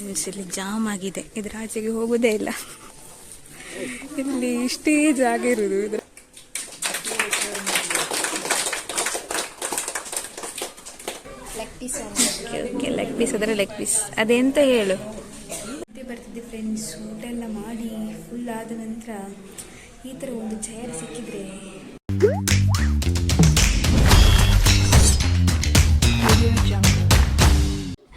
Friends, ಇಲ್ಲಿ jam ಆಗಿದೆ, ಇದ್ರ ಆಚೆಗೆ ಹೋಗೋದೇ ಇಲ್ಲ. ಇಲ್ಲಿ ಇಷ್ಟೇ ಜಾಗ ಇರುವುದು. ಲೆಗ್ ಪೀಸ್ ಅದರ ಲೆಗ್ ಪೀಸ್ ಅದೆಂತ ಹೇಳು. ಬರ್ತಿದ್ದೆ ಫ್ರೆಂಡ್ಸ್, ಊಟ ಎಲ್ಲ ಮಾಡಿ ಫುಲ್ ಆದ ನಂತರ ಈ ಥರ ಒಂದು ಚೇರ್ ಸಿಕ್ಕಿದ್ರೆ.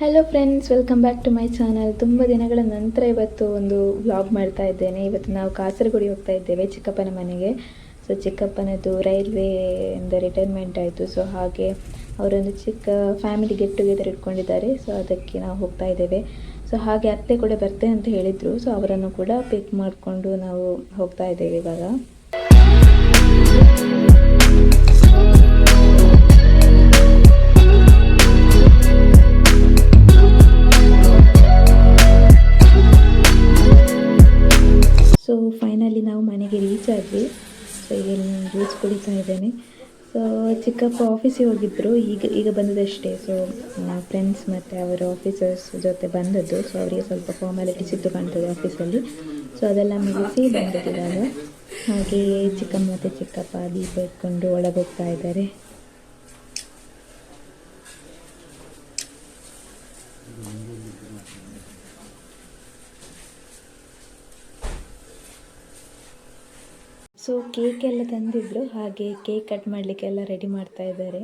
Hello friends, welcome back to my channel. ತುಂಬ ದಿನಗಳ ನಂತರ ಇವತ್ತು ಒಂದು ವ್ಲಾಗ್ ಮಾಡ್ತಾ ಇದ್ದೇನೆ. ಇವತ್ತು ನಾವು ಕಾಸರಗೋಡಿಗೆ ಹೋಗ್ತಾ ಇದ್ದೇವೆ, ಚಿಕ್ಕಪ್ಪನ ಮನೆಗೆ. ಸೊ ಚಿಕ್ಕಪ್ಪನದು ರೈಲ್ವೆ ಇಂದ ರಿಟೈರ್ಮೆಂಟ್ ಆಯಿತು. ಸೊ ಹಾಗೆ ಅವರೊಂದು ಚಿಕ್ಕ ಫ್ಯಾಮಿಲಿ ಗೆಟ್ ಟುಗೆದರ್ ಇಟ್ಕೊಂಡಿದ್ದಾರೆ. ಸೊ ಅದಕ್ಕೆ ನಾವು ಹೋಗ್ತಾ ಇದ್ದೇವೆ. ಸೊ ಹಾಗೆ ಅತ್ತೆ ಕೂಡ ಬರ್ತೇನೆ ಅಂತ ಹೇಳಿದರು. ಸೊ ಅವರನ್ನು ಕೂಡ ಪಿಕ್ ಮಾಡಿಕೊಂಡು ನಾವು ಹೋಗ್ತಾ ಇದ್ದೇವೆ ಇವಾಗ. ಸೊ ಫೈನಲಿ ನಾವು ಮನೆಗೆ ರೀಚ್ ಆದ್ವಿ. ಸೊ ಈಗ ನಾನು ಜ್ಯೂಸ್ ಕುಡಿತಾ ಇದ್ದೇನೆ. ಸೊ ಚಿಕ್ಕಪ್ಪ ಆಫೀಸಿಗೆ ಹೋಗಿದ್ದರು, ಈಗ ಬಂದದಷ್ಟೇ. ಸೊ ಫ್ರೆಂಡ್ಸ್ ಮತ್ತು ಅವರ ಆಫೀಸರ್ಸ್ ಜೊತೆ ಬಂದದ್ದು. ಸೊ ಅವರಿಗೆ ಸ್ವಲ್ಪ ಫಾರ್ಮಾಲಿಟೀಸ್ ಇತ್ತು ಕಾಣ್ತದೆ ಆಫೀಸಲ್ಲಿ. ಸೊ ಅದೆಲ್ಲ ಮುಗಿಸಿ ಬಂದಿದ್ದಾಗ ಹಾಗೆಯೇ ಚಿಕ್ಕಮ್ಮ ಮತ್ತು ಚಿಕ್ಕಪ್ಪ ದೀಪ ಇಟ್ಕೊಂಡು ಒಳಗೆ ಹೋಗ್ತಾ ಇದ್ದಾರೆ. ಸೊ ಕೇಕ್ ಎಲ್ಲ ತಂದಿದ್ರು, ಹಾಗೆ ಕೇಕ್ ಕಟ್ ಮಾಡಲಿಕ್ಕೆಲ್ಲ ರೆಡಿ ಮಾಡ್ತಾ ಇದ್ದಾರೆ.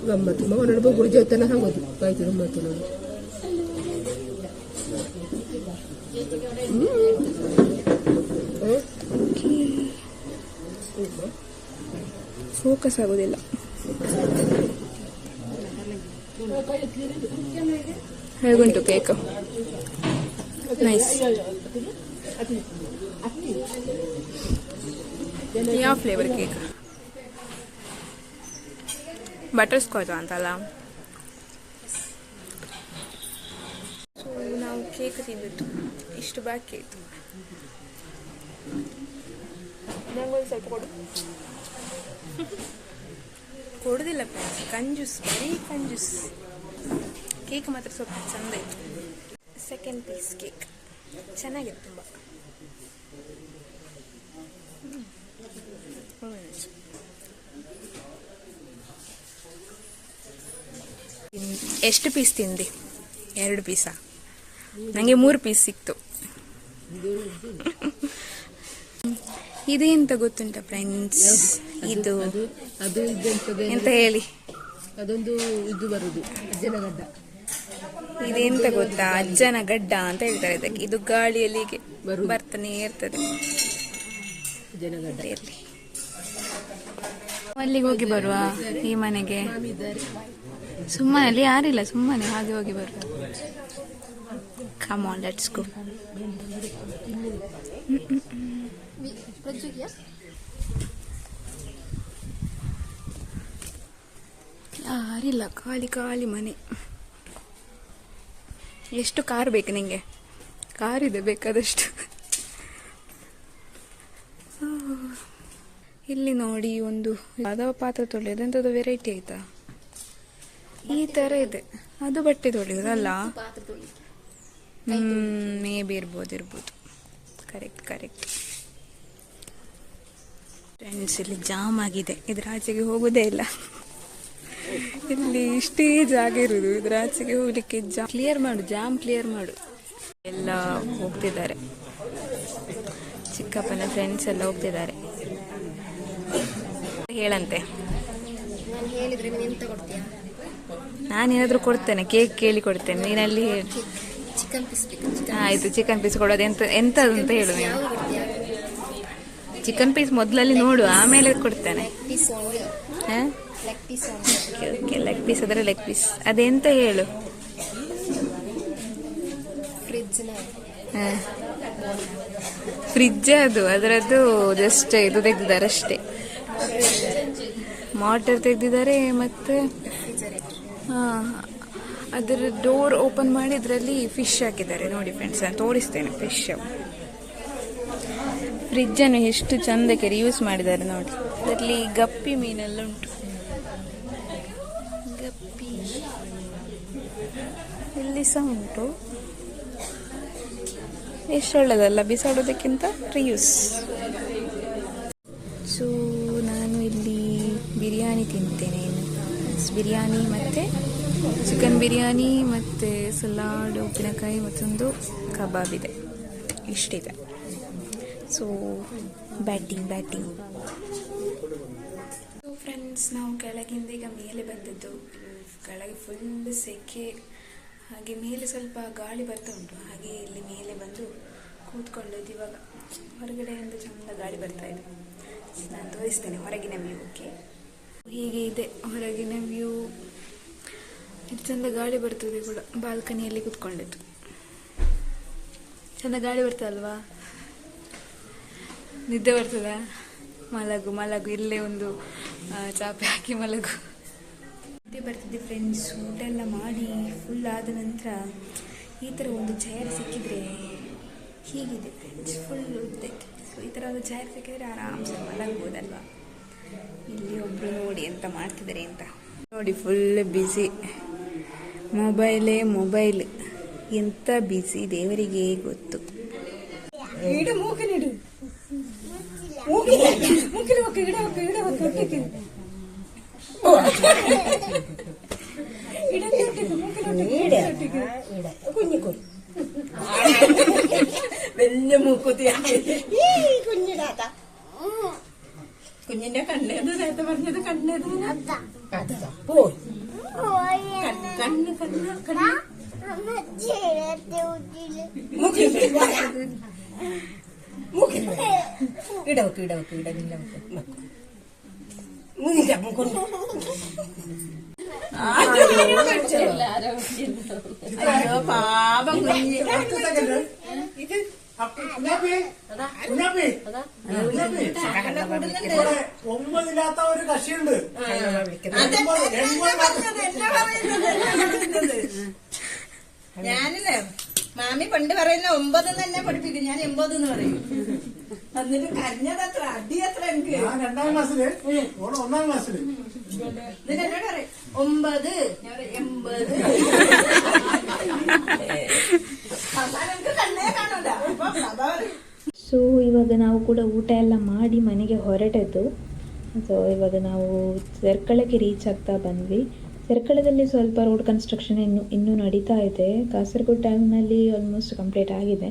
ಗಮ್ಮತ್ತು ಮಗನ ಬೊಗುಡು ಜೊತೆನ ಹಾಗೋದು ಆಯ್ತು. ಗಮ್ಮತ್ತು ನೋಡಿ ಫೋಕಸ್ ಆಗೋದಿಲ್ಲ. ಹೇಗುಂಟು ಕೇಕ್? ನೈಸ್. ಯಾವ ಫ್ಲೇವರ್ ಕೇಕ್? ಬಟರ್ ಸ್ಕಾಚ್ ಅಂತಲ್ಲ. ಸೊ ನಾವು ಕೇಕ್ ತಿಂದಿತ್ತು, ಇಷ್ಟು ಬಾಕಿ ಆಯಿತು. ನಂಗೊಂದು ಸ್ವಲ್ಪ ಕೊಡು. ಕೊಡುದಿಲ್ಲ ಫ್ರೆಂಡ್ಸ್, ಕಂಜೂಸ್, ಬರೀ ಕಂಜೂಸ್. ಕೇಕ್ ಮಾತ್ರ ಸ್ವಲ್ಪ ಚೆಂದ ಇತ್ತು. ಸೆಕೆಂಡ್ ಪೀಸ್ ಕೇಕ್ ಚೆನ್ನಾಗಿತ್ತು ತುಂಬ. ಎಷ್ಟು ಪೀಸ್ ತಿಂದಿ? 2 ಪೀಸಾ? ನನಗೆ 3 ಪೀಸ್ ಸಿಕ್ತು. ಇದೆಂತ ಗೊತ್ತುಂಟ ಫ್ರೆಂಡ್ಸ್? ಇದು ಎಂತ ಹೇಳಿ, ಅದೊಂದು ಇದು ಬರುದು ಅಜ್ಜನ ಗಡ್ಡ. ಇದೆಂತ ಗೊತ್ತಾ? ಅಜ್ಜನ ಗಡ್ಡ ಅಂತ ಹೇಳ್ತಾರೆ ಇದಕ್ಕೆ. ಇದು ಗಾಳಿಯಲ್ಲಿ ಹೀಗೆ ಬರ್ತಾನೆ ಇರ್ತದೆ. ಅಜ್ಜನ ಗಡ್ಡ ಇರಲಿ. ಅಲ್ಲಿಗೆ ಹೋಗಿ ಬರುವ ಈ ಮನೆಗೆ. ಸುಮ್ಮನೆ ಅಲ್ಲಿ ಯಾರಿಲ್ಲ, ಸುಮ್ಮನೆ ಹಾಗೆ ಹೋಗಿ ಬರುವ. Come on let's go. ಯಾರಿಲ್ಲ, ಖಾಲಿ ಖಾಲಿ ಮನೆ. ಎಷ್ಟು ಕಾರ್ ಬೇಕು ನಿಂಗೆ? ಕಾರ್ ಇದೆ ಬೇಕಾದಷ್ಟು. ಇಲ್ಲಿ ನೋಡಿ, ಒಂದು ಯಾವ್ದವ ಪಾತ್ರೆ ತೊಳೆಯೋದು ಎಂಥದ್ದು ವೆರೈಟಿ ಆಯ್ತಾ, ಈ ತರ ಇದೆ. ಅದು ಬಟ್ಟೆ ತೊಳೆಯೋದಲ್ಲ, ಮೇ ಬಿ ಇರ್ಬೋದು. ಕರೆಕ್ಟ್ ಫ್ರೆಂಡ್ಸ್, ಇಲ್ಲಿ ಜಾಮ್ ಆಗಿದೆ, ಇದ್ರ ಆಚೆಗೆ ಹೋಗೋದೇ ಇಲ್ಲ. ಇಲ್ಲಿ ಇಷ್ಟೇ ಜಾಗ ಇರುವುದು, ಇದ್ರ ಆಚೆಗೆ ಹೋಗ್ಲಿಕ್ಕೆ ಜಾಮ್ ಕ್ಲಿಯರ್ ಮಾಡು. ಎಲ್ಲ ಹೋಗ್ತಿದ್ದಾರೆ, ಚಿಕ್ಕಪ್ಪನ ಫ್ರೆಂಡ್ಸ್ ಎಲ್ಲ ಹೋಗ್ತಿದ್ದಾರೆ. ಹೇಳಂತೆ, ನಾನೇನಾದ್ರೂ ಕೊಡ್ತೇನೆ, ಕೇಕ್ ಕೇಳಿ ಕೊಡ್ತೇನೆ, ನೀನಲ್ಲಿ ಹೇಳಿ. ಆಯ್ತು, ಚಿಕನ್ ಪೀಸ್ ಕೊಡೋದು. ಎಂತದು ಅಂತ ಹೇಳು ನೀನು. ಚಿಕನ್ ಪೀಸ್ ಮೊದಲಲ್ಲಿ ನೋಡು, ಆಮೇಲೆ ಕೊಡ್ತೇನೆ. ಲೆಗ್ ಪೀಸ್ ಆದರೆ ಲೆಗ್ ಪೀಸ್. ಅದೆಂತ ಹೇಳು. ಫ್ರಿಡ್ಜ್ ಅದು, ಅದರದ್ದು ಜಸ್ಟ್ ಇದು ತೆಗ್ದಿದ್ದಾರೆ ಅಷ್ಟೇ. ಮಾಟರ್ ತೆಗ್ದಿದ್ದಾರೆ, ಮತ್ತೆ ಅದರ ಡೋರ್ ಓಪನ್ ಮಾಡಿ ಅದರಲ್ಲಿ ಫಿಶ್ ಹಾಕಿದ್ದಾರೆ. ನೋಡಿ ಫ್ರೆಂಡ್ಸ್, ನಾನು ತೋರಿಸ್ತೇನೆ ಫಿಶ್. ಫ್ರಿಡ್ಜ್ ಅನ್ನು ಎಷ್ಟು ಚಂದಕ್ಕೆ ರಿಯೂಸ್ ಮಾಡಿದ್ದಾರೆ ನೋಡಿ. ಅದರಲ್ಲಿ ಗಪ್ಪಿ ಮೀನೆಲ್ಲ ಉಂಟು. ಗಪ್ಪಿ ಇಲ್ಲಿ ಸಹ ಉಂಟು. ಎಷ್ಟು ಒಳ್ಳೆದಲ್ಲ, ಬಿಸಾಡೋದಕ್ಕಿಂತ ರಿಯೂಸ್. ಸೊ ನಾನು ಇಲ್ಲಿ ಬಿರಿಯಾನಿ ತಿಂತೇನೆ. ಬಿರಿಯಾನಿ ಮತ್ತು ಚಿಕನ್ ಬಿರಿಯಾನಿ ಮತ್ತು ಸಲಾಡ್, ಉಪ್ಪಿನಕಾಯಿ, ಮತ್ತೊಂದು ಕಬಾಬ್ ಇದೆ. ಇಷ್ಟಿದೆ. So batting. ಸೊ ಫ್ರೆಂಡ್ಸ್, ನಾವು ಕೆಳಗಿಂದ ಈಗ ಮೇಲೆ ಬಂದದ್ದು. ಕೆಳಗೆ ಫುಲ್ ಸೆಕೆ, ಹಾಗೆ ಮೇಲೆ ಸ್ವಲ್ಪ ಗಾಳಿ ಬರ್ತಾ ಉಂಟು. ಹಾಗೆ ಇಲ್ಲಿ ಮೇಲೆ ಬಂದು ಕೂತ್ಕೊಳ್ಳೋದು. ಇವಾಗ ಹೊರಗಡೆಯಿಂದ ಚಂದ ಗಾಳಿ ಬರ್ತಾ ಇದೆ. ನಾನು ತೋರಿಸ್ತೇನೆ ಹೊರಗಿನ ವ್ಯೂ. ಓಕೆ, ಹೀಗೆ ಇದೆ ಹೊರಗಿನ ವ್ಯೂ. ಇದು ಚಂದ ಗಾಳಿ ಬರ್ತದೆ ಕೂಡ. ಬಾಲ್ಕನಿಯಲ್ಲಿ ಕೂತ್ಕೊಂಡಿದ್ದು ಚಂದ ಗಾಳಿ ಬರ್ತದಲ್ವಾ? ನಿದ್ದೆ ಬರ್ತದ? ಮಲಗು. ಇಲ್ಲೇ ಒಂದು ಚಾಪೆ ಹಾಕಿ ಮಲಗು. ನಿದ್ದೆ ಬರ್ತಿದ್ದೆ ಫ್ರೆಂಡ್ಸ್. ಊಟ ಎಲ್ಲ ಮಾಡಿ ಫುಲ್ ಆದ ನಂತರ ಈ ಥರ ಒಂದು ಚೇರ್ ಸಿಕ್ಕಿದ್ರೆ ಹೀಗಿದೆ ಫ್ರೆಂಡ್ಸ್, ಫುಲ್ ಉದ್ದಕ್ಕೆ. ಸೊ ಈ ಥರ ಒಂದು ಚೇರ್ ಸಿಕ್ಕಿದ್ರೆ ಆರಾಮ್ಸೆ ಮಲಗ್ಬೋದಲ್ವಾ? ಇಲ್ಲಿ ಒಬ್ರು ನೋಡಿ ಎಂತ ಮಾಡ್ತಿದ್ದಾರೆ ಅಂತ ನೋಡಿ. Full busy, mobile. ಎಂತ ಬ್ಯುಸಿ ದೇವರಿಗೆ ಗೊತ್ತು. വലിയ മൂക്കുത്തി കുഞ്ഞിന്റെ കണ്ണേത് നേരത്തെ പറഞ്ഞത് കണ്ണേത് പോയി കണ്ണ് ഇടവക്ക് ഇടവില്ല മൂക്കൊണ്ടു അയ്യോ പാപം കുഞ്ഞി ഒമ്പതില്ലാത്ത ഒരു കക്ഷിയുണ്ട്. ഞാനില്ലേ മാമി പണ്ട് പറയുന്ന 9 തന്നെ പഠിപ്പിക്കും, ഞാൻ 80 എന്ന് പറയും. എന്നിട്ട് കരഞ്ഞതത്ര അടി അത്ര എനിക്ക്. ഞാൻ 2ാം ക്ലാസ്സില്, 1ാം ക്ലാസ്സില്. എന്നിട്ട് എന്നോട് പറയും 9, ഞാൻ 80. ಕಣ್ಣೇ ಕಾಣೋಲ್ಲ. ಸೊ ಇವಾಗ ನಾವು ಕೂಡ ಊಟ ಎಲ್ಲ ಮಾಡಿ ಮನೆಗೆ ಹೊರಟದ್ದು. ಸೊ ಇವಾಗ ನಾವು ಸರ್ಕಳಕ್ಕೆ ರೀಚ್ ಆಗ್ತಾ ಬಂದ್ವಿ. ಸರ್ಕಳದಲ್ಲಿ ಸ್ವಲ್ಪ ರೋಡ್ ಕನ್ಸ್ಟ್ರಕ್ಷನ್ ಇನ್ನೂ ನಡೀತಾ ಇದೆ. ಕಾಸರಗೋಡು ಟೌನಲ್ಲಿ ಆಲ್ಮೋಸ್ಟ್ ಕಂಪ್ಲೀಟ್ ಆಗಿದೆ.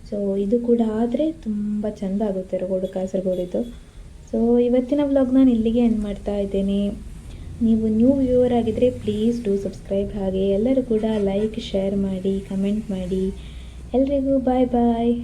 ಸೊ ಇದು ಕೂಡ ಆದರೆ ತುಂಬ ಚೆಂದ ಆಗುತ್ತೆ ರೋಡ್ ಕಾಸರಗೋಡಿದ್ದು. ಸೊ ಇವತ್ತಿನ ವ್ಲಾಗ್ ನಾನು ಇಲ್ಲಿಗೆ ಎಂಡ್ ಮಾಡ್ತಾ ಇದ್ದೇನೆ. ನೀವು ನ್ಯೂ ವ್ಯೂವರ್ ಆಗಿದ್ದರೆ ಪ್ಲೀಸ್ ಡೂ ಸಬ್ಸ್ಕ್ರೈಬ್. ಹಾಗೆ ಎಲ್ಲರೂ ಕೂಡ ಲೈಕ್, ಶೇರ್ ಮಾಡಿ, ಕಮೆಂಟ್ ಮಾಡಿ. ಎಲ್ರಿಗೂ ಬಾಯ್ ಬಾಯ್.